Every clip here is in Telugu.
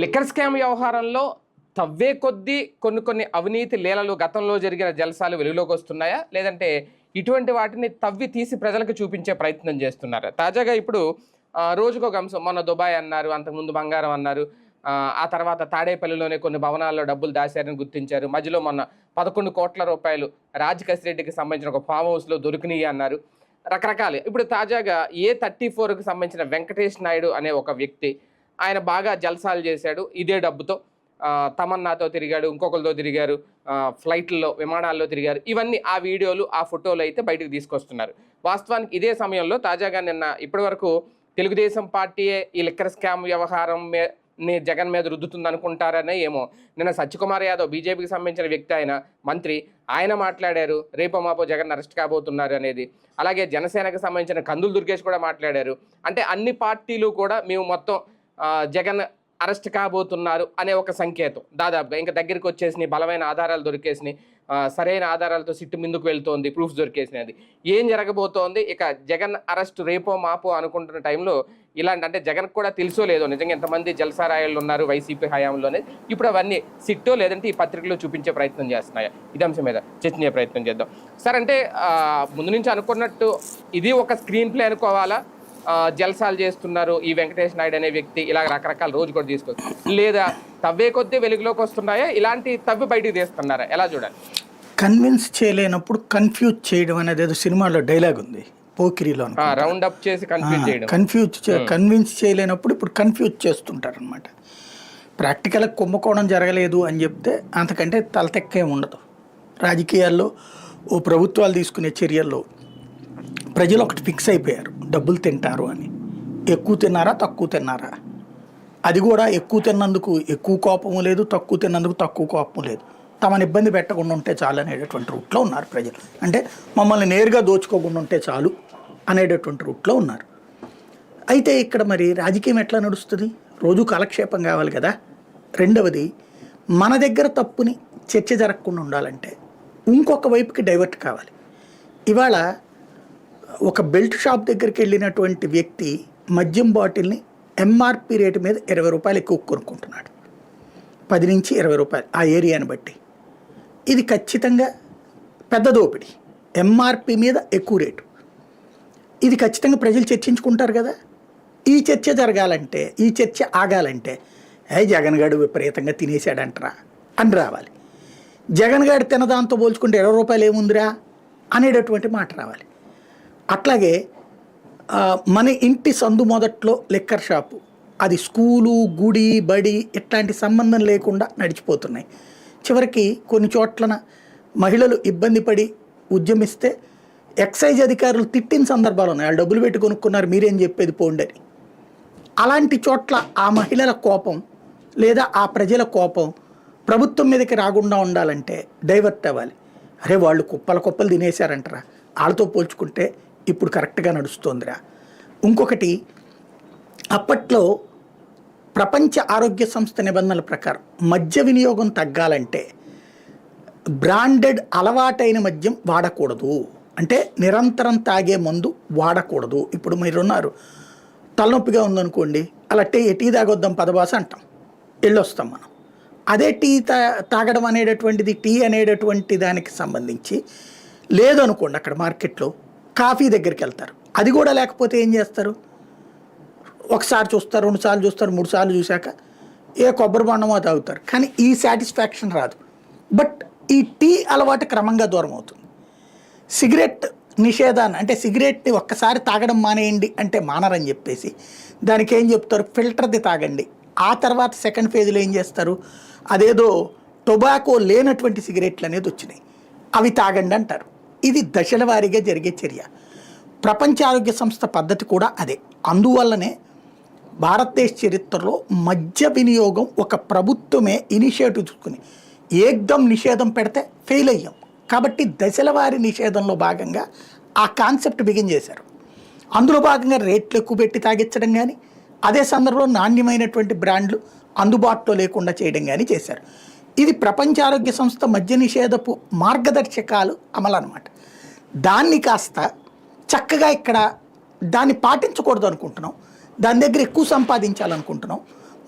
లిక్కర్ స్కామ్ వ్యవహారంలో తవ్వే కొద్దీ కొన్ని అవినీతి లీలలు గతంలో జరిగిన జల్సాలు వెలుగులోకి వస్తున్నాయా, లేదంటే ఇటువంటి వాటిని తవ్వి తీసి ప్రజలకు చూపించే ప్రయత్నం చేస్తున్నారా? తాజాగా ఇప్పుడు రోజుకొక అంశం. మొన్న దుబాయ్ అన్నారు, అంతకుముందు బంగారం అన్నారు, ఆ తర్వాత తాడేపల్లిలోనే కొన్ని భవనాల్లో డబ్బులు దాశారని గుర్తించారు. మధ్యలో మొన్న 11 కోట్ల రూపాయలు రాజ్ కసిరెడ్డికి సంబంధించిన ఒక ఫామ్ హౌస్లో దొరికినాయి అన్నారు. రకరకాలు. ఇప్పుడు తాజాగా A34కి సంబంధించిన వెంకటేష్ నాయుడు అనే ఒక వ్యక్తి, ఆయన బాగా జల్సాలు చేశాడు ఇదే డబ్బుతో. తమన్నాతో తిరిగాడు, ఇంకొకరితో తిరిగారు, ఫ్లైట్లో విమానాల్లో తిరిగారు. ఇవన్నీ ఆ వీడియోలు, ఆ ఫోటోలు అయితే బయటకు తీసుకొస్తున్నారు. వాస్తవానికి ఇదే సమయంలో తాజాగా నిన్న ఇప్పటివరకు తెలుగుదేశం పార్టీయే ఈ లిక్కర్ స్కామ్ వ్యవహారం జగన్ మీద రుద్దుతుంది అనుకుంటారనే ఏమో. నిన్న సత్యకుమార్ యాదవ్, బీజేపీకి సంబంధించిన వ్యక్తి, ఆయన మంత్రి, ఆయన మాట్లాడారు రేపో మాపో జగన్ అరెస్ట్ కాబోతున్నారు అనేది. అలాగే జనసేనకు సంబంధించిన కందులు దుర్గేష్ కూడా మాట్లాడారు. అంటే అన్ని పార్టీలు కూడా మేము మొత్తం జగన్ అరెస్ట్ కాబోతున్నారు అనే ఒక సంకేతం. దాదాపుగా ఇంకా దగ్గరికి వచ్చేసినాయి, బలమైన ఆధారాలు దొరికేసినాయి, సరైన ఆధారాలతో సిట్టు ముందుకు వెళ్తోంది, ప్రూఫ్స్ దొరికేసినది. ఏం జరగబోతోంది, ఇక జగన్ అరెస్ట్ రేపో మాపో అనుకుంటున్న టైంలో ఇలాంటి, అంటే జగన్ కూడా తెలుసో లేదో నిజంగా ఎంతమంది జల్సారాయళ్ళు ఉన్నారు వైసీపీ హయాంలోనే, ఇప్పుడు అవన్నీ సిట్టో లేదంటే ఈ పత్రికలో చూపించే ప్రయత్నం చేస్తున్నాయా? ఇది అంశం మీద చర్చించే ప్రయత్నం చేద్దాం. సార్, అంటే ముందు నుంచి అనుకున్నట్టు ఇది ఒక స్క్రీన్ ప్లే అనుకోవాలా? జల్సాలు చేస్తున్నారు ఈ వెంకటేష్ నాయుడు అనే వ్యక్తి, ఇలా రకరకాల రోజు కూడా తీసుకొస్తారు, లేదా తవ్వే కొద్దీ వెలుగులోకి వస్తున్నాయా, ఇలాంటి తవ్వి బయటికి తీస్తున్నారా? ఎలా చూడాలి? కన్విన్స్ చేయలేనప్పుడు కన్ఫ్యూజ్ చేయడం అనేది ఏదో సినిమాలో డైలాగ్ ఉంది, పోకిరిలో. రౌండ్ అప్ చేసి కన్విన్స్ చేయలేనప్పుడు ఇప్పుడు కన్ఫ్యూజ్ చేస్తుంటారు అనమాట. ప్రాక్టికల్గా కుంభకోణం జరగలేదు అని చెప్తే అంతకంటే తలతెక్కేం ఉండదు. రాజకీయాల్లో ఓ ప్రభుత్వాలు తీసుకునే చర్యల్లో ప్రజలు ఒకటి ఫిక్స్ అయిపోయారు, డబ్బులు తింటారు అని. ఎక్కువ తిన్నారా, తక్కువ తిన్నారా? అది కూడా ఎక్కువ తిన్నందుకు ఎక్కువ కోపము లేదు, తక్కువ తిన్నందుకు తక్కువ కోపము లేదు. తమను ఇబ్బంది పెట్టకుండా ఉంటే చాలు అనేటటువంటి రూట్లో ఉన్నారు ప్రజలు. అంటే మమ్మల్ని నేరుగా దోచుకోకుండా ఉంటే చాలు అనేటటువంటి రూట్లో ఉన్నారు. అయితే ఇక్కడ మరి రాజకీయం ఎట్లా నడుస్తుంది? రోజు కాలక్షేపం కావాలి కదా. రెండవది, మన దగ్గర తప్పుని చర్చ జరగకుండా ఉండాలంటే ఇంకొక వైపుకి డైవర్ట్ కావాలి. ఇవాళ ఒక బెల్ట్ షాప్ దగ్గరికి వెళ్ళినటువంటి వ్యక్తి మద్యం బాటిల్ని ఎంఆర్పి రేటు మీద 20 రూపాయలు ఎక్కువ కొనుక్కుంటున్నాడు, 10 నుంచి 20 రూపాయలు ఆ ఏరియాని బట్టి. ఇది ఖచ్చితంగా పెద్ద దోపిడీ. ఎంఆర్పి మీద ఎక్కువ రేటు, ఇది ఖచ్చితంగా ప్రజలు చర్చించుకుంటారు కదా. ఈ చర్చ జరగాలంటే, ఈ చర్చ ఆగాలంటే జగన్ గారు విపరీతంగా తినేసాడంటరా అని రావాలి. జగన్ గారు తినదాంతో పోల్చుకుంటే 20 రూపాయలు ఏముందిరా అనేటటువంటి మాట రావాలి. అట్లాగే మన ఇంటి సందు మొదట్లో లిక్కర్ షాపు, అది స్కూలు, గుడి, బడి ఇట్లాంటి సంబంధం లేకుండా నడిచిపోతున్నాయి. చివరికి కొన్ని చోట్లన మహిళలు ఇబ్బంది పడి ఉద్యమిస్తే ఎక్సైజ్ అధికారులు తిట్టిన సందర్భాలు ఉన్నాయి. వాళ్ళు డబ్బులు పెట్టి కొనుక్కున్నారు, మీరేం చెప్పేది పోండి అని. అలాంటి చోట్ల ఆ మహిళల కోపం లేదా ఆ ప్రజల కోపం ప్రభుత్వం మీదకి రాకుండా ఉండాలంటే డైవర్ట్ అవ్వాలి. అరే వాళ్ళు కుప్పలు తినేశారంటారా, వాళ్ళతో పోల్చుకుంటే ఇప్పుడు కరెక్ట్గా నడుస్తోందిరా. ఇంకొకటి, అప్పట్లో ప్రపంచ ఆరోగ్య సంస్థ నిబంధనల ప్రకారం మద్య వినియోగం తగ్గాలంటే బ్రాండెడ్ అలవాటైన మద్యం వాడకూడదు. అంటే నిరంతరం తాగే మందు వాడకూడదు. ఇప్పుడు మీరున్నారు, తలనొప్పిగా ఉందనుకోండి, అలా టీ తాగొద్దాం పదబాస అంటాం, వెళ్ళొస్తాం మనం. అదే టీ తాగడం అనేటటువంటిది, టీ అనేటటువంటి దానికి సంబంధించి లేదనుకోండి, అక్కడ మార్కెట్లో కాఫీ దగ్గరికి వెళ్తారు. అది కూడా లేకపోతే ఏం చేస్తారు? ఒకసారి చూస్తారు, 2 సార్లు చూస్తారు, 3 సార్లు చూశాక ఏ కొబ్బరి బొండమో తాగుతారు. కానీ ఈ సాటిస్ఫాక్షన్ రాదు. బట్ ఈ టీ అలవాటు క్రమంగా దూరం అవుతుంది. సిగరెట్ నిషేధాన్ని, అంటే సిగరెట్ని ఒక్కసారి తాగడం మానేయండి అంటే మానరని చెప్పేసి దానికి ఏం చెప్తారు, ఫిల్టర్ది తాగండి. ఆ తర్వాత సెకండ్ ఫేజ్లో ఏం చేస్తారు, అదేదో టొబాకో లేనటువంటి సిగరెట్లు అనేది వచ్చినాయి, అవి తాగండి అంటారు. ఇది దశల వారీగా జరిగే చర్య. ప్రపంచ ఆరోగ్య సంస్థ పద్ధతి కూడా అదే. అందువల్లనే భారతదేశ చరిత్రలో మద్య వినియోగం ఒక ప్రభుత్వమే ఇనిషియేటివ్ తీసుకుని ఏకదం నిషేధం పెడితే ఫెయిల్ అయ్యాం. కాబట్టి దశల వారీ నిషేధంలో భాగంగా ఆ కాన్సెప్ట్ బిగిన్ చేశారు. అందులో భాగంగా రేట్లు ఎక్కువ పెట్టి తాగించడం కానీ, అదే సందర్భంలో నాణ్యమైనటువంటి బ్రాండ్లు అందుబాటులో లేకుండా చేయడం కానీ చేశారు. ఇది ప్రపంచ ఆరోగ్య సంస్థ మద్య నిషేధపు మార్గదర్శకాలు అమలు అన్నమాట. దాన్ని కాస్త చక్కగా ఇక్కడ దాన్ని పాటించకూడదు అనుకుంటున్నాం, దాని దగ్గర ఎక్కువ సంపాదించాలనుకుంటున్నాం,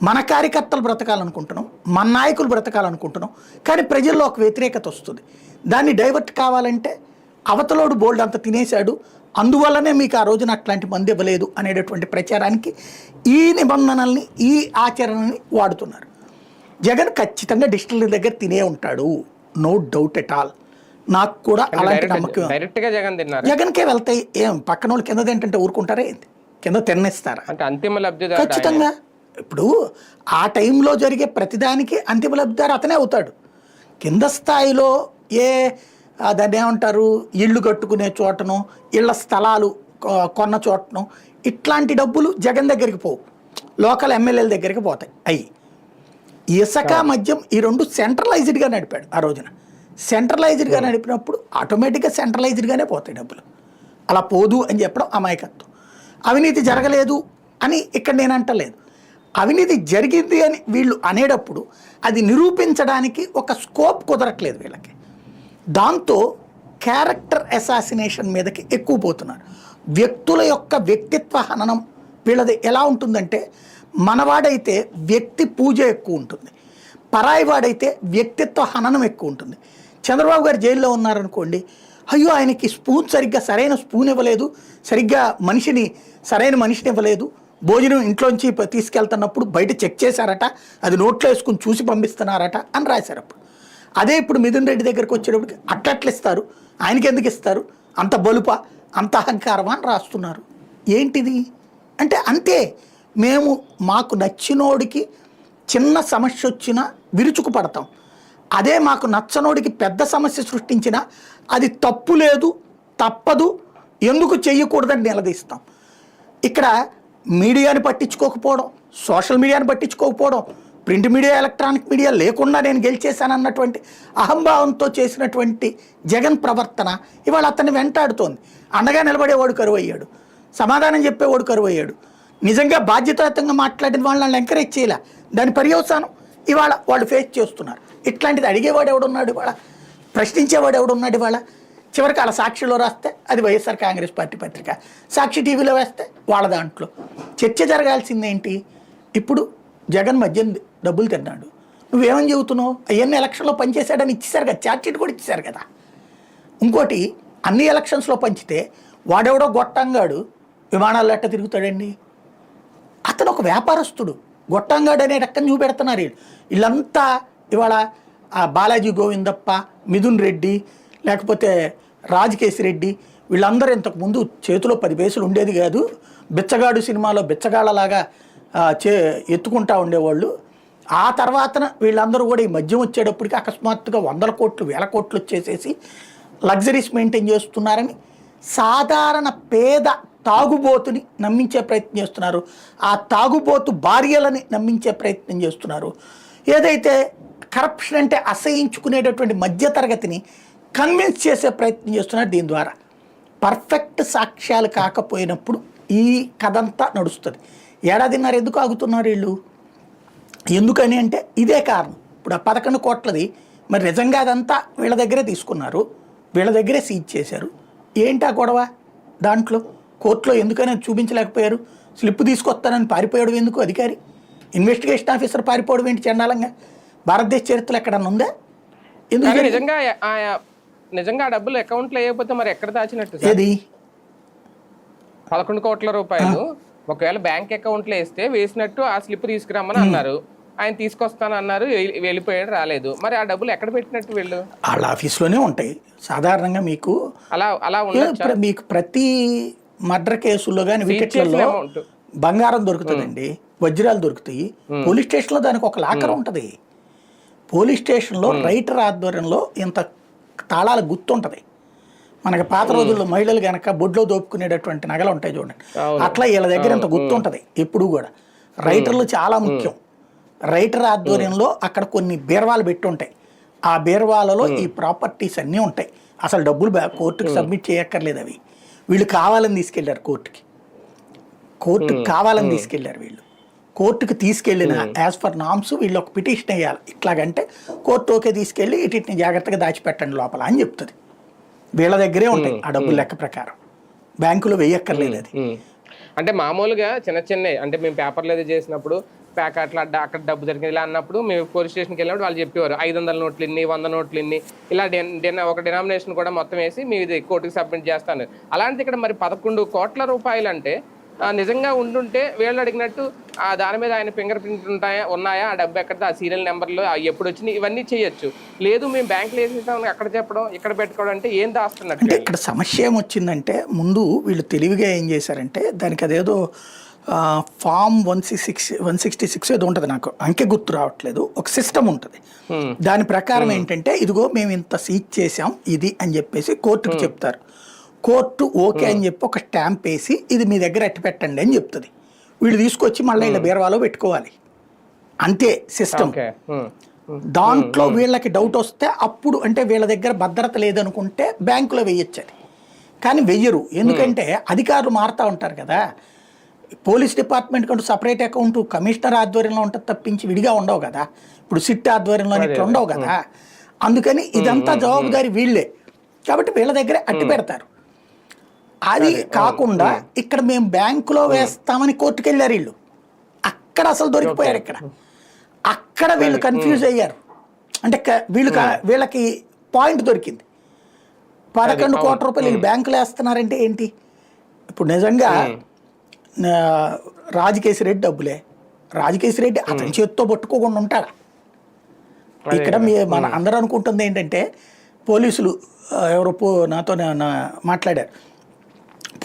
మన కార్యకర్తలు బ్రతకాలనుకుంటున్నాం, మన నాయకులు బ్రతకాలనుకుంటున్నాం, కానీ ప్రజల్లో ఒక వ్యతిరేకత వస్తుంది. దాన్ని డైవర్ట్ కావాలంటే అవతలోడు బోల్డ్ అంత తినేశాడు, అందువల్లనే మీకు ఆ రోజున అట్లాంటి మంది ఇవ్వలేదు అనేటటువంటి ప్రచారానికి ఈ నిబంధనల్ని, ఈ ఆచరణని వాడుతున్నారు. జగన్ ఖచ్చితంగా డిస్టిలరీ దగ్గర తినే ఉంటాడు, నో డౌట్ ఎట్ ఆల్. నాకు కూడా అలాంటి నమ్మకం. డైరెక్ట్గా జగన్ తిన్నారు. జగన్కే వెళ్తాయి, ఏం పక్కన వాళ్ళు కింద ఏంటంటే ఊరుకుంటారా ఏంటి? కింద తినేస్తారా? అంటే అంతిమ లబ్ధి ఖచ్చితంగా. ఇప్పుడు ఆ టైంలో జరిగే ప్రతిదానికి అంతిమ లబ్ధిదారు అతనే అవుతాడు. కింద స్థాయిలో దాన్ని ఏమంటారు, ఇళ్ళు కట్టుకునే చోటను, ఇళ్ల స్థలాలు కొన్న చోటను, ఇట్లాంటి డబ్బులు జగన్ దగ్గరికి పోవు, లోకల్ ఎమ్మెల్యేల దగ్గరికి పోతాయి. అయ్యి ఇసుక మద్యం ఈ రెండు సెంట్రలైజ్డ్గా నడిపాడు ఆ రోజున. సెంట్రలైజ్డ్గా నడిపినప్పుడు ఆటోమేటిక్గా సెంట్రలైజ్డ్గానే పోతాయి డబ్బులు. అలా పోదు అని చెప్పడం అమాయకత్వం. అవినీతి జరగలేదు అని ఇక్కడ నేను అంటలేదు. అవినీతి జరిగింది అని వీళ్ళు అనేటప్పుడు అది నిరూపించడానికి ఒక స్కోప్ కుదరట్లేదు వీళ్ళకి. దాంతో క్యారెక్టర్ అసాసినేషన్ మీదకి ఎక్కువ పోతున్నారు. వ్యక్తుల యొక్క వ్యక్తిత్వ హననం వీళ్ళది ఎలా ఉంటుందంటే, మనవాడైతే వ్యక్తి పూజ ఎక్కువ ఉంటుంది, పరాయి వాడైతే వ్యక్తిత్వ హననం ఎక్కువ ఉంటుంది. చంద్రబాబు గారు జైల్లో ఉన్నారనుకోండి, అయ్యో ఆయనకి స్పూన్ సరిగ్గా సరైన స్పూన్ ఇవ్వలేదు, సరిగ్గా సరైన మనిషిని ఇవ్వలేదు, భోజనం ఇంట్లోంచి తీసుకెళ్తున్నప్పుడు బయట చెక్ చేశారట, అది నోట్లో వేసుకుని చూసి పంపిస్తున్నారట అని రాశారు. అప్పుడు అదే ఇప్పుడు మిథున్ రెడ్డి దగ్గరికి వచ్చేటప్పటికి అట్లట్లు ఇస్తారు, ఆయనకి ఎందుకు ఇస్తారు, అంత బలుప, అంత అహంకారమా అని రాస్తున్నారు. ఏంటిది అంటే అంతే. మాకు నచ్చినోడికి చిన్న సమస్య వచ్చినా విరుచుకు పడతాం, అదే మాకు నచ్చనోడికి పెద్ద సమస్య సృష్టించినా అది తప్పు లేదు, తప్పదు, ఎందుకు చెయ్యకూడదని నిలదీస్తాం. ఇక్కడ మీడియాని పట్టించుకోకపోవడం, సోషల్ మీడియాని పట్టించుకోకపోవడం, ప్రింట్ మీడియా, ఎలక్ట్రానిక్ మీడియా లేకుండా నేను గెలిచేశానన్నటువంటి అహంభావంతో చేసినటువంటి జగన్ ప్రవర్తన ఇవాళ అతన్ని వెంటాడుతోంది. అండగా నిలబడేవాడు కరువయ్యాడు, సమాధానం చెప్పేవాడు కరువయ్యాడు, నిజంగా బాధ్యతాయుతంగా మాట్లాడిన వాళ్ళని ఎంకరేజ్ చేయలే. దాని పర్యవసానం ఇవాళ వాళ్ళు ఫేస్ చేస్తున్నారు. ఇట్లాంటిది అడిగేవాడు ఎవడున్నాడు ఇవాళ, ప్రశ్నించేవాడు ఎవడున్నాడు ఇవాళ. చివరికి అలా సాక్షిలో రాస్తే అది వైఎస్ఆర్ కాంగ్రెస్ పార్టీ పత్రిక, సాక్షి టీవీలో వేస్తే వాళ్ళ దాంట్లో చర్చ జరగాల్సిందేంటి? ఇప్పుడు జగన్ మద్యం డబ్బులు తిన్నాడు, నువ్వేమని చెబుతున్నావు? అవన్నీ ఎలక్షన్లో పనిచేశాడని ఇచ్చేశారు కదా, ఛార్జ్షీట్ కూడా ఇచ్చేశారు కదా. ఇంకోటి, అన్ని ఎలక్షన్స్లో పంచితే వాడెవడో గొట్టంగాడు విమానాల్లో ఎట్ట తిరుగుతాడండి? అతను ఒక వ్యాపారస్తుడు, గొట్టంగాడు అనే రకం చూపెడుతున్నారు వీళ్ళంతా. ఇవాళ బాలాజీ గోవిందప్ప, మిథున్ రెడ్డి, లేకపోతే రాజకేశి రెడ్డి, వీళ్ళందరూ ఇంతకుముందు చేతిలో 10 పైసలు ఉండేది కాదు, బిచ్చగాడు సినిమాలో బిచ్చగాళ్ళలాగా ఎత్తుకుంటా ఉండేవాళ్ళు. ఆ తర్వాతన వీళ్ళందరూ కూడా ఈ మద్యం వచ్చేటప్పటికి అకస్మాత్తుగా 100 కోట్లు 1000 కోట్లు వచ్చేసేసి లగ్జరీస్ మెయింటైన్ చేస్తున్నారని సాధారణ పేద తాగుబోతుని నమ్మించే ప్రయత్నం చేస్తున్నారు. ఆ తాగుబోతు భార్యలని నమ్మించే ప్రయత్నం చేస్తున్నారు. ఏదైతే కరప్షన్ అంటే అసహించుకునేటటువంటి మధ్యతరగతిని కన్విన్స్ చేసే ప్రయత్నం చేస్తున్నారు. దీని ద్వారా పర్ఫెక్ట్ సాక్ష్యాలు కాకపోయినప్పుడు ఈ కథంతా నడుస్తుంది. 1.5 ఏడాదిన్నర ఎందుకు ఆగుతున్నారు వీళ్ళు? ఎందుకని అంటే ఇదే కారణం. ఇప్పుడు ఆ 11 కోట్లది మరి నిజంగా అదంతా వీళ్ళ దగ్గరే తీసుకున్నారు, వీళ్ళ దగ్గరే సీజ్ చేశారు. ఏంటా గొడవ? దాంట్లో కోర్టులో ఎందుకని చూపించలేకపోయారు? స్లిప్ తీసుకొస్తానని పారిపోయాడు ఎందుకు అధికారి? ఇన్వెస్టిగేషన్ ఆఫీసర్ పారిపోవడం ఏంటి చండాలంగా? భారతదేశ చరిత్రలో ఎక్కడన్నా ఉందా? ఎందుకు నిజంగా డబ్బులు అకౌంట్లో వేయకపోతే మరి ఎక్కడ దాచినట్టు? ఏది 11 కోట్ల రూపాయలు ఒకవేళ బ్యాంక్ అకౌంట్లో వేసినట్టు ఆ స్లిప్ తీసుకురమ్మని అన్నారు, ఆయన తీసుకొస్తానన్నారు, వెళ్ళిపోయాడు, రాలేదు. మరి ఆ డబ్బులు ఎక్కడ పెట్టినట్టు? వీళ్ళు వాళ్ళ ఆఫీస్లోనే ఉంటాయి సాధారణంగా. మీకు అలా మీకు ప్రతి మర్డర్ కేసుల్లో కానీ వీటిల్లో బంగారం దొరుకుతుందండి, వజ్రాలు దొరుకుతాయి. పోలీస్ స్టేషన్లో దానికి ఒక లాకర్ ఉంటుంది. పోలీస్ స్టేషన్లో రైటర్ ఆధ్వర్యంలో ఇంత తాళాల గుర్తుంటుంది. మనకి పాత రోజుల్లో మహిళలు కనుక బొడ్లో దోపుకునేటటువంటి నగలు ఉంటాయి చూడండి, అట్లా వీళ్ళ దగ్గర ఇంత గుర్తుంటుంది ఎప్పుడు కూడా. రైటర్లు చాలా ముఖ్యం. రైటర్ ఆధ్వర్యంలో అక్కడ కొన్ని బీర్వాలు పెట్టి ఉంటాయి. ఆ బీర్వాలలో ఈ ప్రాపర్టీస్ అన్నీ ఉంటాయి. అసలు డబ్బులు కోర్టుకి సబ్మిట్ చేయక్కర్లేదు. అవి వీళ్ళు కావాలని తీసుకెళ్లారు కోర్టుకి కావాలని తీసుకెళ్లారు వీళ్ళు. కోర్టుకు తీసుకెళ్ళిన యాజ్ ఫర్ నామ్స్ వీళ్ళు ఒక పిటిషన్ వేయాలి. ఇట్లాగంటే కోర్టు ఓకే తీసుకెళ్ళి వీటిని జాగ్రత్తగా దాచిపెట్టండి లోపల అని చెప్తుంది. వీళ్ళ దగ్గరే ఉంటాయి ఆ డబ్బులు లెక్క ప్రకారం, బ్యాంకులో వేయక్కర్లేదు అది. అంటే మామూలుగా చిన్న అంటే మేము పేపర్లో ఏదో చేసినప్పుడు ప్యాకెట్లు అక్కడ డబ్బు దొరికింది ఇలా అన్నప్పుడు మేము పోలీస్ స్టేషన్కి వెళ్ళినప్పుడు వాళ్ళు చెప్పేవారు 500 నోట్లు ఇన్ని 100 నోట్లు ఇన్ని ఇలా ఒక డినామినేషన్ కూడా మొత్తం వేసి మీ ఇది కోర్టుకి సబ్మిట్ చేస్తాను. అలాంటిది ఇక్కడ మరి 11 కోట్ల రూపాయలు అంటే నిజంగా ఉండుంటే వీళ్ళు అడిగినట్టు దాని మీద ఆయన ఫింగర్ ప్రింట్ ఉన్నాయా, ఆ డబ్బు ఎక్కడ, ఆ సీరియల్ నెంబర్లు ఎప్పుడు వచ్చినాయి, ఇవన్నీ చేయొచ్చు. లేదు మేము బ్యాంకులో వేసేసాం అక్కడ చెప్పడం ఇక్కడ పెట్టుకోవడం అంటే ఏం దాస్తున్నట్టు. అంటే ఇక్కడ సమస్య ఏమొచ్చిందంటే ముందు వీళ్ళు తెలివిగా ఏం చేశారంటే దానికి అదేదో ఫామ్ 166 ఏదో ఉంటుంది, నాకు అంకె గుర్తు రావట్లేదు, ఒక సిస్టమ్ ఉంటుంది. దాని ప్రకారం ఏంటంటే ఇదిగో మేము ఇంత సీజ్ చేసాం ఇది అని చెప్పేసి కోర్టుకు చెప్తారు. కోర్టు ఓకే అని చెప్పి ఒక స్టాంప్ వేసి ఇది మీ దగ్గర అట్టి పెట్టండి అని చెప్తుంది. వీళ్ళు తీసుకొచ్చి మళ్ళీ ఇలా బీరవాలో పెట్టుకోవాలి, అంతే సిస్టమ్. దాంట్లో వీళ్ళకి డౌట్ వస్తే అప్పుడు అంటే వీళ్ళ దగ్గర భద్రత లేదనుకుంటే బ్యాంకులో వెయ్యొచ్చు అది, కానీ వెయ్యరు. ఎందుకంటే అధికారులు మారుతూ ఉంటారు కదా. పోలీస్ డిపార్ట్మెంట్ కంటూ సపరేట్ అకౌంట్ కమిషనర్ ఆధ్వర్యంలో ఉంటుంది తప్పించి విడిగా ఉండవు కదా. ఇప్పుడు సిట్ ఆధ్వర్యంలో ఇట్లా ఉండవు కదా. అందుకని ఇదంతా జవాబుదారీ వీళ్ళే, కాబట్టి వీళ్ళ దగ్గర అట్టి పెడతారు. అది కాకుండా ఇక్కడ మేము బ్యాంకులో వేస్తామని కోర్టుకు వెళ్ళారు వీళ్ళు, అక్కడ అసలు దొరికిపోయారు. అక్కడ వీళ్ళు కన్ఫ్యూజ్ అయ్యారు. అంటే వీళ్ళకి పాయింట్ దొరికింది. 11 కోట్ల రూపాయలు వీళ్ళు బ్యాంకులో వేస్తున్నారంటే ఏంటి? ఇప్పుడు నిజంగా రాజకేశిరెడ్డి డబ్బులే, రాజకేశిరెడ్డి అతని చేతితో పట్టుకోకుండా ఉంటాడా? ఇక్కడ మన అందరూ అనుకుంటుంది ఏంటంటే పోలీసులు ఎవరో నాతో మాట్లాడారు,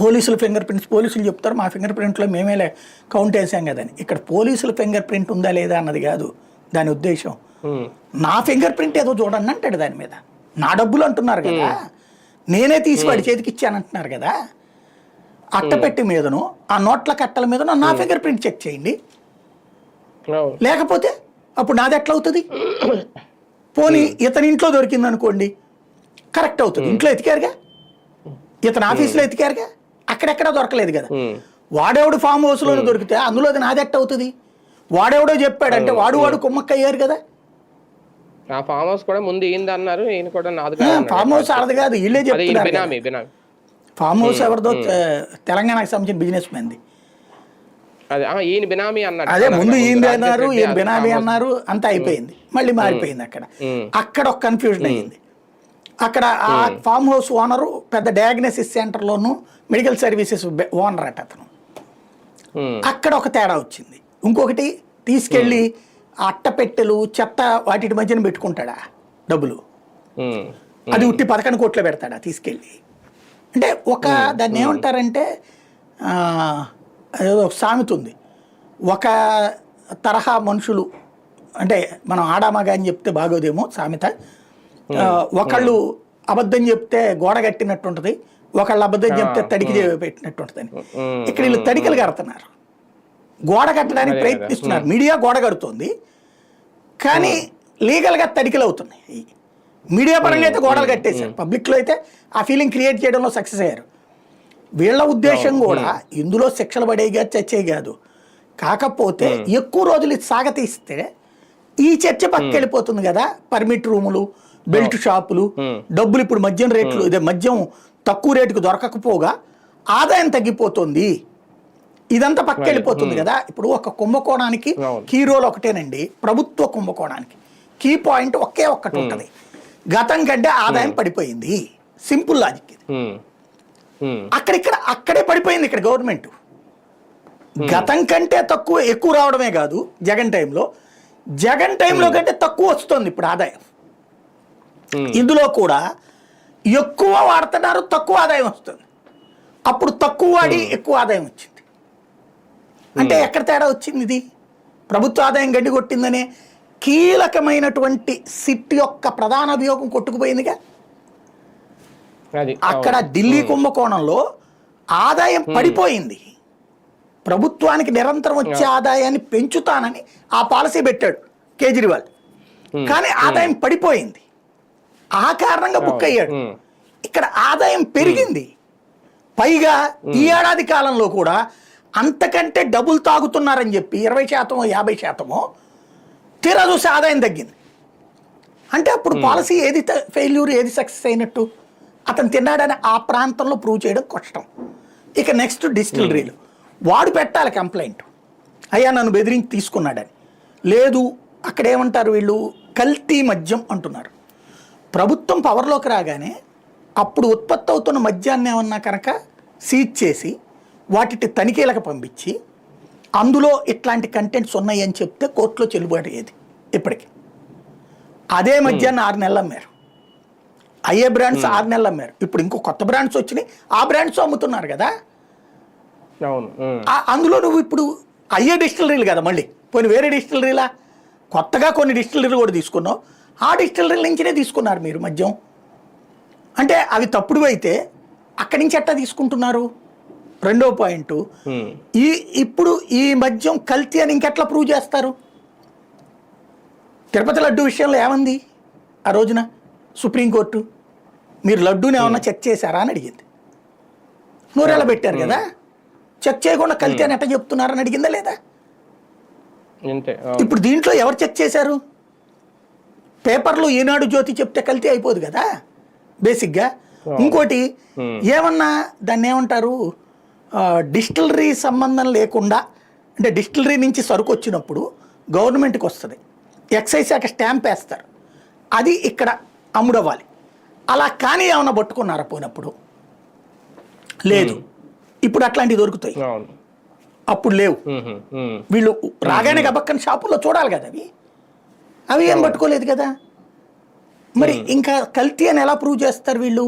పోలీసులు ఫింగర్ ప్రింట్స్, పోలీసులు చెప్తారు మా ఫింగర్ ప్రింట్లో మేమే కౌంట్ వేసాం కదని. ఇక్కడ పోలీసుల ఫింగర్ ప్రింట్ ఉందా లేదా అన్నది కాదు దాని ఉద్దేశం. నా ఫింగర్ ప్రింట్ ఏదో చూడండి అంటాడు దాని మీద. నా డబ్బులు అంటున్నారు కదా, నేనే తీసి వాడి చేతికి ఇచ్చానంటున్నారు కదా. అట్టపెట్టి మీదను ఆ నోట్ల కట్టల మీదను నా ఫింగర్ ప్రింట్ చెక్ చేయండి, లేకపోతే అప్పుడు నాది ఎట్లా అవుతుంది? పోనీ ఇతని ఇంట్లో దొరికింది అనుకోండి, కరెక్ట్ అవుతుంది. ఇంట్లో ఎతికారుగా, ఇతని ఆఫీస్లో ఎతికారుగా, అక్కడెక్కడా దొరకలేదు కదా. వాడెవడు ఫామ్ హౌస్లోనే దొరికితే అందులో అది నాది ఎట్ట అవుతుంది? వాడెవడో చెప్పాడంటే వాడు కుమ్మక్కయ్యారు కదా. ఫామ్ హౌస్ కూడా ముందు ఏంది అన్నారు, ఈయన కూడా ఫామ్ హౌస్ ఆడదు కాదు, వీళ్ళే చెప్తున్నారు. ఫామ్ హౌస్ ఎవరిదో తెలంగాణకు సంబంధించిన బిజినెస్ మ్యాన్ది. అదే ముందు ఈయన అన్నారు, ఈయన బినామీ అన్నారు, అంతా అయిపోయింది. మళ్ళీ మారిపోయింది. అక్కడ ఒక కన్ఫ్యూజన్ అయ్యింది. అక్కడ ఆ ఫామ్ హౌస్ ఓనరు పెద్ద డయాగ్నోసిస్ సెంటర్లోను మెడికల్ సర్వీసెస్ ఓనర్ అట అతను. అక్కడ ఒక తేడా వచ్చింది. ఇంకొకటి తీసుకెళ్ళి అట్టపెట్టెలు చెత్త వాటి మధ్యన పెట్టుకుంటాడా డబ్బులు, అది ఉట్టి 11 కోట్లు పెడతాడా తీసుకెళ్ళి. అంటే ఒక దాన్ని ఏమంటారంటే అదేదో ఒక సామెత ఉంది, ఒక తరహా మనుషులు అంటే మనం ఆడామగా అని చెప్తే బాగోదేమో సామెత. ఒకళ్ళు అబద్ధం చెప్తే గోడ కట్టినట్టు ఉంటుంది, ఒకళ్ళు అబద్ధం చెప్తే తడికి పెట్టినట్టు ఉంటుంది. ఇక్కడ వీళ్ళు తడికలు కడుతున్నారు, గోడ కట్టడానికి ప్రయత్నిస్తున్నారు. మీడియా గోడ కడుతుంది కానీ లీగల్గా తడికలు అవుతున్నాయి. మీడియా పరంగా అయితే గోడలు కట్టేశారు, పబ్లిక్లో అయితే ఆ ఫీలింగ్ క్రియేట్ చేయడంలో సక్సెస్ అయ్యారు. వీళ్ళ ఉద్దేశం కూడా ఇందులో శిక్షలు పడేగా చర్చే కాదు, కాకపోతే ఎక్కువ రోజులు సాగతీస్తే ఈ చర్చ పక్కకెళ్ళిపోతుంది కదా. పర్మిట్ రూములు, బెల్ట్ షాపులు, డబ్బులు ఇప్పుడు మద్యం రేట్లు, ఇదే మద్యం తక్కువ రేటుకు దొరకకపోగా ఆదాయం తగ్గిపోతుంది, ఇదంతా పక్కకెళ్ళిపోతుంది కదా. ఇప్పుడు ఒక కుంభకోణానికి కీ రోల్ ఒకటేనండి, ప్రభుత్వ కుంభకోణానికి కీ పాయింట్ ఒకే ఒక్కటి ఉంటుంది, గతం కంటే ఆదాయం పడిపోయింది. సింపుల్ లాజిక్ ఇది. అక్కడే పడిపోయింది. ఇక్కడ గవర్నమెంట్ గతం కంటే ఎక్కువ రావడమే కాదు, జగన్ టైంలో కంటే తక్కువ వస్తుంది ఇప్పుడు ఆదాయం. ఇందులో కూడా ఎక్కువ వాడుతున్నారు, తక్కువ ఆదాయం వస్తుంది. అప్పుడు తక్కువ వాడి ఎక్కువ ఆదాయం వచ్చింది. అంటే ఎక్కడ తేడా వచ్చింది? ఇది ప్రభుత్వ ఆదాయం గడ్డి కొట్టిందనే కీలకమైనటువంటి సిట్ యొక్క ప్రధాన అభియోగం కొట్టుకుపోయిందిగా. అక్కడ ఢిల్లీ కుంభకోణంలో ఆదాయం పడిపోయింది, ప్రభుత్వానికి నిరంతరం వచ్చే ఆదాయాన్ని పెంచుతానని ఆ పాలసీ పెట్టాడు కేజ్రీవాల్, కానీ ఆదాయం పడిపోయింది. ఆ కారణంగా బుక్ అయ్యాడు. ఇక్కడ ఆదాయం పెరిగింది, పైగా ఈ ఏడాది కాలంలో కూడా అంతకంటే డబుల్ తాగుతున్నారని చెప్పి 20% 50% తీరా చూసి ఆదాయం తగ్గింది. అంటే అప్పుడు పాలసీ ఏది ఫెయిల్యూర్ ఏది సక్సెస్ అయినట్టు? అతను తిన్నాడని ఆ ప్రాంతంలో ప్రూవ్ చేయడం కష్టం. ఇక నెక్స్ట్ డిస్టిలరీలు, వాడు పెట్టాలి కంప్లైంట్. అయ్యా నన్ను బెదిరించి తీసుకున్నాడని. లేదు, అక్కడ ఏమంటారు వీళ్ళు, కల్తీ మద్యం అంటున్నారు. ప్రభుత్వం పవర్లోకి రాగానే అప్పుడు ఉత్పత్తి అవుతున్న మద్యాన్ని ఏమన్నా కనుక సీజ్ చేసి వాటి తనిఖీలకు పంపించి అందులో ఇట్లాంటి కంటెంట్స్ ఉన్నాయి అని చెప్తే కోర్టులో చెల్లుబాటు అయ్యేది. ఇప్పటికి అదే మద్యాన్ని 6 నెలలు అమ్మారు. అయ్యే బ్రాండ్స్ 6 నెలలు అమ్మారు. ఇప్పుడు ఇంకో కొత్త బ్రాండ్స్ వచ్చినాయి, ఆ బ్రాండ్స్ అమ్ముతున్నారు కదా. అందులో నువ్వు ఇప్పుడు అయ్యే డిస్టిలరీలు కదా, మళ్ళీ పోనీ వేరే డిస్టిలరీలా, కొత్తగా కొన్ని డిస్టిలరీలు కూడా తీసుకున్నావు, ఆ డిస్టిలరీల నుంచినే తీసుకున్నారు మీరు మద్యం. అంటే అవి తప్పుడు అయితే అక్కడి నుంచి ఎట్టా తీసుకుంటున్నారు? రెండో పాయింట్, ఇప్పుడు ఈ మద్యం కల్తీ అని ఇంకెట్లా ప్రూవ్ చేస్తారు? తిరుపతి లడ్డు విషయంలో ఏమంది ఆ రోజున సుప్రీంకోర్టు? మీరు లడ్డూని ఏమన్నా చెక్ చేశారా అని అడిగింది. నూరేళ్ళ పెట్టారు కదా, చెక్ చేయకుండా కల్తీ అని ఎట్లా చెప్తున్నారని అడిగిందా లేదా? ఇప్పుడు దీంట్లో ఎవరు చెక్ చేశారు? పేపర్లో ఈనాడు జ్యోతి చెప్తే కల్తీ అయిపోదు కదా బేసిక్గా. ఇంకోటి ఏమన్నా దాన్ని ఏమంటారు, డిస్టిలరీ సంబంధం లేకుండా, అంటే డిస్టిలరీ నుంచి సరుకు వచ్చినప్పుడు గవర్నమెంట్కి వస్తుంది, ఎక్సైజ్ శాఖ స్టాంప్ వేస్తారు, అది ఇక్కడ అమ్ముడవ్వాలి. అలా కానీ ఏమన్నా పట్టుకున్నారా పోయినప్పుడు? లేదు. ఇప్పుడు అట్లాంటివి దొరుకుతాయి, అప్పుడు లేవు. వీళ్ళు రాగానే గబక్కని షాపుల్లో చూడాలి కదా, అవి ఏం పట్టుకోలేదు కదా. మరి ఇంకా కల్తీ అని ఎలా ప్రూవ్ చేస్తారు వీళ్ళు?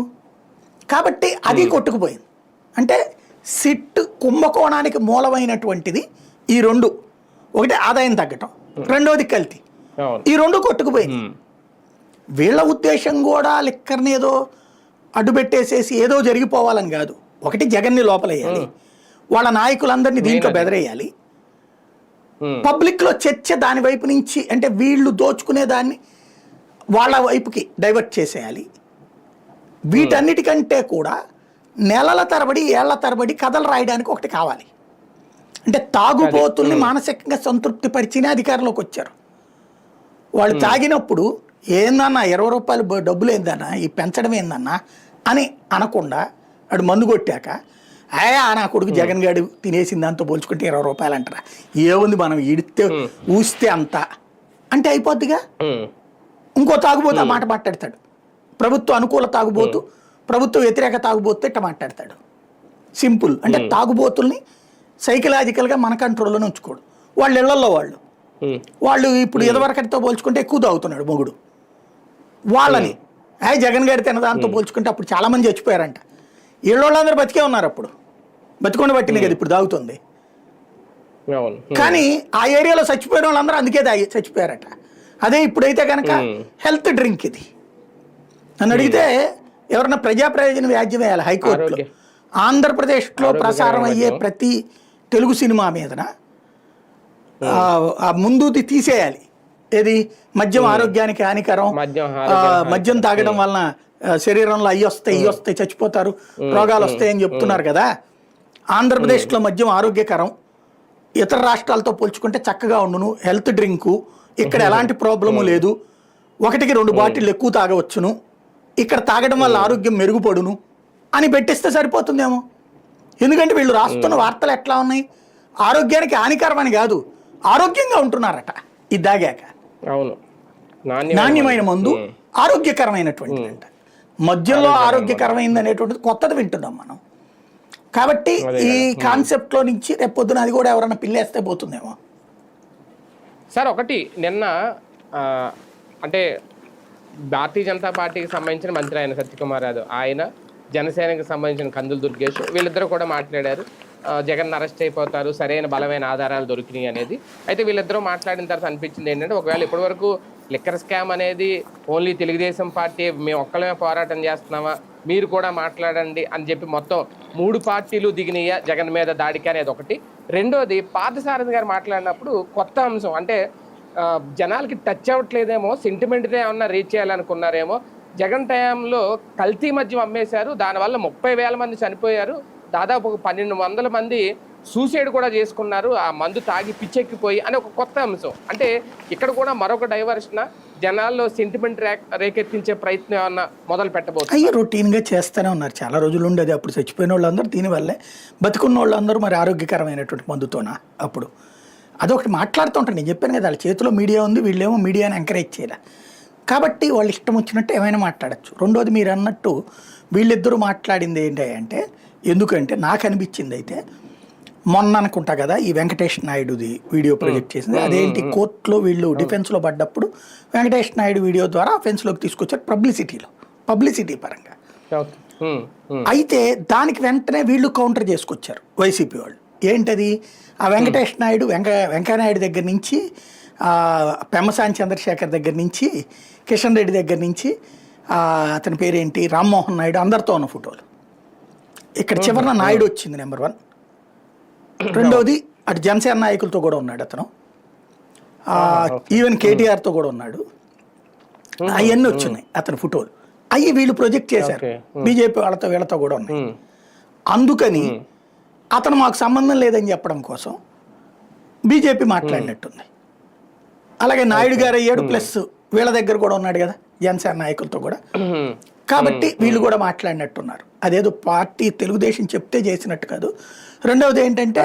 కాబట్టి అది కొట్టుకుపోయింది. అంటే సిట్ కుంభకోణానికి మూలమైనటువంటిది ఈ రెండు. ఒకటి ఆదాయం తగ్గటం, రెండోది కల్తీ. ఈ రెండు కొట్టుకుపోయింది. వీళ్ళ ఉద్దేశం కూడా లిక్కర్ని ఏదో అడ్డుపెట్టేసేసి ఏదో జరిగిపోవాలని కాదు. ఒకటి జగన్ని లోపలేయాలి, వాళ్ళ నాయకులందరినీ దీంట్లో బెదరేయాలి, పబ్లిక్లో చర్చ దాని వైపు నుంచి, అంటే వీళ్ళు దోచుకునే దాన్ని వాళ్ళ వైపుకి డైవర్ట్ చేసేయాలి. వీటన్నిటికంటే కూడా నెలల తరబడి ఏళ్ల తరబడి కథలు రాయడానికి ఒకటి కావాలి. అంటే తాగుబోతుల్ని మానసికంగా సంతృప్తి పరిచిన అధికారంలోకి వచ్చారు. వాళ్ళు తాగినప్పుడు ఏందన్నా 20 రూపాయలు డబ్బులు ఏందన్నా, ఈ పెంచడం ఏందన్నా అని అనకుండా వాడు మందు కొట్టాక నా కొడుకు జగన్ గారు తినేసిన దాంతో పోల్చుకుంటే 20 రూపాయలు అంటారా, ఏముంది మనం ఈడితే ఊస్తే అంత అంటే అయిపోద్దిగా. ఇంకో తాగుబోతు ఆ మాట మాట్లాడతాడు, ప్రభుత్వ అనుకూల తాగుబోతు, ప్రభుత్వ వ్యతిరేక తాగుబోతు ఇట్లా మాట్లాడతాడు. సింపుల్. అంటే తాగుబోతుల్ని సైకలాజికల్గా మన కంట్రోల్లోనే ఉంచుకోడు. వాళ్ళు ఇళ్లలో వాళ్ళు ఇప్పుడు ఎదవరకటితో పోల్చుకుంటే ఎక్కువ తాగుతున్నాడు మొగుడు. వాళ్ళని జగన్ గారి తినదాంతో పోల్చుకుంటే అప్పుడు చాలామంది చచ్చిపోయారంట. ఇళ్ళోళ్ళందరూ బతికే ఉన్నారు, అప్పుడు బతికొండ పట్టింది కదా ఇప్పుడు తాగుతుంది. కానీ ఆ ఏరియాలో చచ్చిపోయిన వాళ్ళందరూ అందుకే తాగి చచ్చిపోయారట. అదే ఇప్పుడైతే కనుక హెల్త్ డ్రింక్ ఇది నన్ను అడిగితే ఎవరన్నా ప్రజా ప్రయోజన వ్యాజ్యం వేయాలి హైకోర్టులో. ఆంధ్రప్రదేశ్లో ప్రసారం అయ్యే ప్రతి తెలుగు సినిమా మీదన ముందుది తీసేయాలి. ఏది మద్యం ఆరోగ్యానికి హానికరం, మద్యం తాగడం వలన శరీరంలో అయ్యి వస్తాయి చచ్చిపోతారు, రోగాలు వస్తాయని చెప్తున్నారు కదా. ఆంధ్రప్రదేశ్లో మద్యం ఆరోగ్యకరం, ఇతర రాష్ట్రాలతో పోల్చుకుంటే చక్కగా ఉండును, హెల్త్ డ్రింకు, ఇక్కడ ఎలాంటి ప్రాబ్లము లేదు, 1-2 బాటిల్ ఎక్కువ తాగవచ్చును, ఇక్కడ తాగడం వల్ల ఆరోగ్యం మెరుగుపడును అని పెట్టిస్తే సరిపోతుందేమో. ఎందుకంటే వీళ్ళు రాస్తున్న వార్తలు ఎట్లా ఉన్నాయి, ఆరోగ్యానికి హానికరం అని కాదు, ఆరోగ్యంగా ఉంటున్నారట ఇది తాగాక. నాణ్యమైన మందు ఆరోగ్యకరమైనటువంటిది అంట. మద్యంలో ఆరోగ్యకరమైంది అనేటువంటిది కొత్తది వింటున్నాం మనం. కాబట్టి ఈ కాన్సెప్ట్లో నుంచి రేపొద్దున అది కూడా ఎవరైనా పిల్లేస్తే పోతుందేమో. సార్ ఒకటి నిన్న అంటే భారతీయ జనతా పార్టీకి సంబంధించిన మంత్రి ఆయన సత్యకుమార్ యాదవ్, ఆయన జనసేనకి సంబంధించిన కందులు దుర్గేష్ వీళ్ళిద్దరూ కూడా మాట్లాడారు. జగన్ అరెస్ట్ అయిపోతారు, సరైన బలమైన ఆధారాలు దొరికినాయి అనేది. అయితే వీళ్ళిద్దరూ మాట్లాడిన తర్వాత అనిపించింది ఏంటంటే, ఒకవేళ ఇప్పటివరకు లిక్కర్ స్కామ్ అనేది ఓన్లీ తెలుగుదేశం పార్టీ మేము ఒక్కళ్ళమే పోరాటం చేస్తున్నామా, మీరు కూడా మాట్లాడండి అని చెప్పి మొత్తం 3 పార్టీలు దిగినాయా జగన్ మీద దాడికి అనేది ఒకటి. రెండోది పార్థసారథి గారు మాట్లాడినప్పుడు కొత్త అంశం, అంటే జనాలకి టచ్ అవ్వట్లేదేమో, సెంటిమెంట్నే ఏమన్నా రీచ్ చేయాలనుకున్నారేమో. జగన్ టైంలో కల్తీ మద్యం అమ్మేశారు, దానివల్ల 30,000 మంది చనిపోయారు, దాదాపు 1,200 మంది సూసైడ్ కూడా చేసుకున్నారు ఆ మందు తాగి పిచ్చెక్కిపోయి అని ఒక కొత్త అంశం. అంటే ఇక్కడ కూడా మరొక డైవర్షన్, జనాల్లో సెంటిమెంట్ రేకెత్తించే ప్రయత్నం ఏమన్నా మొదలు పెట్టబోతుంది. అయ్యి రొటీన్గా చేస్తూనే ఉన్నారు చాలా రోజులు ఉండేది. అప్పుడు చచ్చిపోయిన వాళ్ళందరూ దీనివల్లే, బతుకున్న వాళ్ళందరూ మరి ఆరోగ్యకరమైనటువంటి మందుతోనా అప్పుడు. అదొకటి మాట్లాడుతూ ఉంటాను. నేను చెప్పాను కదా, వాళ్ళ చేతిలో మీడియా ఉంది, వీళ్ళేమో మీడియాని ఎంకరేజ్ చేయాలి. కాబట్టి వాళ్ళు ఇష్టం వచ్చినట్టు ఏమైనా మాట్లాడచ్చు. రెండోది మీరు అన్నట్టు వీళ్ళిద్దరూ మాట్లాడింది ఏంటి అంటే, ఎందుకంటే నాకు అనిపించింది అయితే మొన్న అనుకుంటా కదా ఈ వెంకటేష్ నాయుడుది వీడియో ప్రొజెక్ట్ చేసింది. అదేంటి కోర్టులో వీళ్ళు డిఫెన్స్లో పడ్డప్పుడు వెంకటేష్ నాయుడు వీడియో ద్వారా అఫెన్స్లోకి తీసుకొచ్చారు పబ్లిసిటీ పరంగా. అయితే దానికి వెంటనే వీళ్ళు కౌంటర్ చేసుకొచ్చారు వైసీపీ వాళ్ళు. ఏంటది, ఆ వెంకటేష్ నాయుడు వెంకయ్యనాయుడు దగ్గర నుంచి, పెమ్మసాని చంద్రశేఖర్ దగ్గర నుంచి, కిషన్ రెడ్డి దగ్గర నుంచి, అతని పేరేంటి రామ్మోహన్ నాయుడు, అందరితో ఉన్న ఫోటోలు. ఇక్కడ చివరిన నాయుడు వచ్చింది నెంబర్ 1. రెండోది అటు జనసేన నాయకులతో కూడా ఉన్నాడు అతను, ఈవెన్ కేటీఆర్తో కూడా ఉన్నాడు. అవన్నీ వచ్చినాయి అతని ఫోటోలు. అవి వీళ్ళు ప్రొజెక్ట్ చేశారు, బీజేపీ వాళ్ళతో వీళ్ళతో కూడా ఉన్నాయి. అందుకని అతను మాకు సంబంధం లేదని చెప్పడం కోసం బీజేపీ మాట్లాడినట్టుంది. అలాగే నాయుడు గారు అయ్యాడు, ప్లస్ వీళ్ళ దగ్గర కూడా ఉన్నాడు కదా జనసేన నాయకులతో కూడా, కాబట్టి వీళ్ళు కూడా మాట్లాడినట్టున్నారు. అదేదో పార్టీ తెలుగుదేశం చెప్తే చేసినట్టు కాదు. రెండవది ఏంటంటే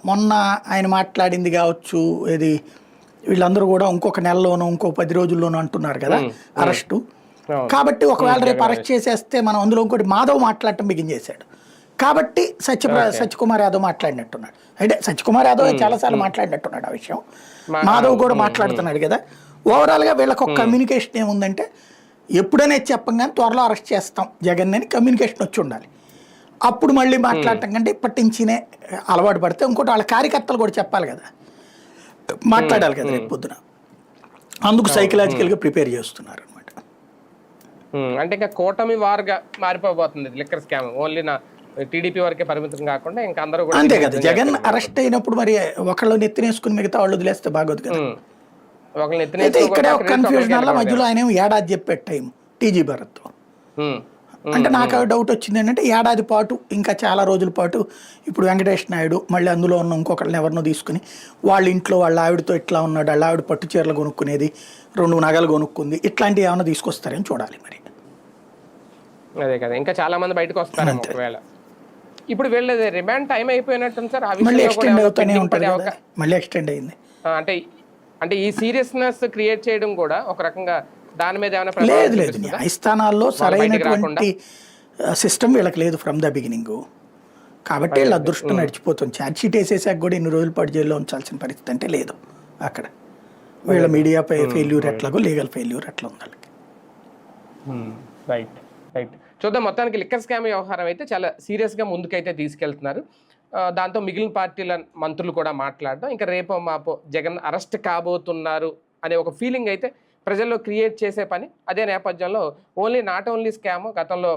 మొన్న ఆయన మాట్లాడింది కావచ్చు, ఇది వీళ్ళందరూ కూడా ఇంకొక నెలలోనూ ఇంకో 10 రోజుల్లోనూ అంటున్నారు కదా అరెస్టు. కాబట్టి ఒకవేళ రేపు అరెస్ట్ చేసేస్తే మనం అందులో ఇంకోటి మాధవ్ మాట్లాడటం బిగిన్ చేశాడు. కాబట్టి సత్యకుమార్ యాదవ్ మాట్లాడినట్టున్నాడు. అంటే సత్యకుమార్ యాదవ్ చాలాసార్లు మాట్లాడినట్టున్నాడు ఆ విషయం. మాధవ్ కూడా మాట్లాడుతున్నాడు కదా. ఓవరాల్గా వీళ్ళకి ఒక కమ్యూనికేషన్ ఏముందంటే, ఎప్పుడనేది చెప్పంగానే త్వరలో అరెస్ట్ చేస్తాం జగన్ అని కమ్యూనికేషన్ వచ్చి ఉండాలి. అప్పుడు మళ్ళీ మాట్లాడటం కంటే ఇప్పటి నుంచినే అలవాటు పడితే, ఇంకోటి వాళ్ళ కార్యకర్తలు కూడా చెప్పాలి కదా, మాట్లాడాలి కదా రేపు పొద్దున. అందుకు సైకలాజికల్గా ప్రిపేర్ చేస్తున్నారు అనమాట. అంటే ఇంకా కూటమి వారుగా మారిపోబోతుంది లిక్కర్ స్కామ్. ఓన్లీ నా టీడీపీ వరకే పరిమితం కాకుండా ఇంకా అందరూ కూడా అంతే కదా. జగన్ అరెస్ట్ అయినప్పుడు మరి ఒకళ్ళు నెత్తినేసుకుని మిగతా వాళ్ళు వదిలేస్తే బాగోదు కదా. అయితే ఇక్కడే ఒక కన్ఫ్యూజన్ వల్ల మధ్యలో ఆయన ఏడాది చెప్పే టైం టీజీ భరత్. అంటే నాకు డౌట్ వచ్చింది ఏంటంటే, ఏడాది పాటు ఇంకా చాలా రోజుల పాటు ఇప్పుడు వెంకటేష్ నాయుడు మళ్ళీ అందులో ఉన్న ఇంకొకళ్ళని ఎవరినో తీసుకుని వాళ్ళ ఇంట్లో వాళ్ళ ఆవిడతో ఇట్లా ఉన్నాడు, వాళ్ళ ఆవిడ పట్టు చీరలు కొనుక్కునేది, 2 నగలు కొనుక్కుంది, ఇట్లాంటివి ఏమైనా తీసుకొస్తారని చూడాలి మరి. అదే కదా, ఇంకా చాలా మంది బయటకు వస్తారు ఒకవేళ. ఇప్పుడు వీళ్ళది రిమాండ్ టైం అయిపోయినట్టుంది సార్. మళ్ళీ ఎక్స్టెండ్ అవుతూనే ఉంటుంది, మళ్ళీ ఎక్స్టెండ్ అయింది. అంటే ఈ సీరియస్నెస్ క్రియేట్ చేయడం కూడా ఒక రకంగా దాని మీద ఏమైనా లేదు. న్యాయస్థానాల్లో సరైనటువంటి సిస్టమ్ వీళ్ళకి లేదు ఫ్రమ్ ద బిగినింగ్. కాబట్టి వీళ్ళ అదృష్టం నడిచిపోతుంది. ఛార్జ్ షీట్ వేసేసాక కూడా 2 రోజుల పాటు జైల్లో ఉంచాల్సిన పరిస్థితి అంటే లేదు అక్కడ. వీళ్ళ మీడియా ఫెయిల్యూర్ ఎట్లాగో లీగల్ ఫెయిల్యూర్ అట్లా ఉంది వాళ్ళకి. రైట్ రైట్ చూద్దాం. మొత్తానికి లిక్కర్ స్కామ్ వ్యవహారం అయితే చాలా సీరియస్గా ముందుకైతే తీసుకెళ్తున్నారు. దాంతో మిగిలిన పార్టీల మంత్రులు కూడా మాట్లాడడం, ఇంకా రేపో మాపో జగన్ అరెస్ట్ కాబోతున్నారు అనే ఒక ఫీలింగ్ అయితే ప్రజల్లో క్రియేట్ చేసే పని. అదే నేపథ్యంలో నాట్ ఓన్లీ స్కామ్, గతంలో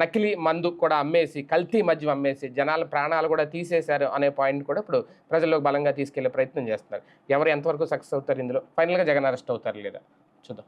నకిలీ మందు కూడా అమ్మేసి, కల్తీ మద్యం అమ్మేసి జనాల ప్రాణాలు కూడా తీసేశారు అనే పాయింట్ కూడా ఇప్పుడు ప్రజల్లోకి బలంగా తీసుకెళ్లే ప్రయత్నం చేస్తున్నారు. ఎవరు ఎంతవరకు సక్సెస్ అవుతారు ఇందులో, ఫైనల్గా జగన్ అరెస్ట్ అవుతారు లేదా చూద్దాం.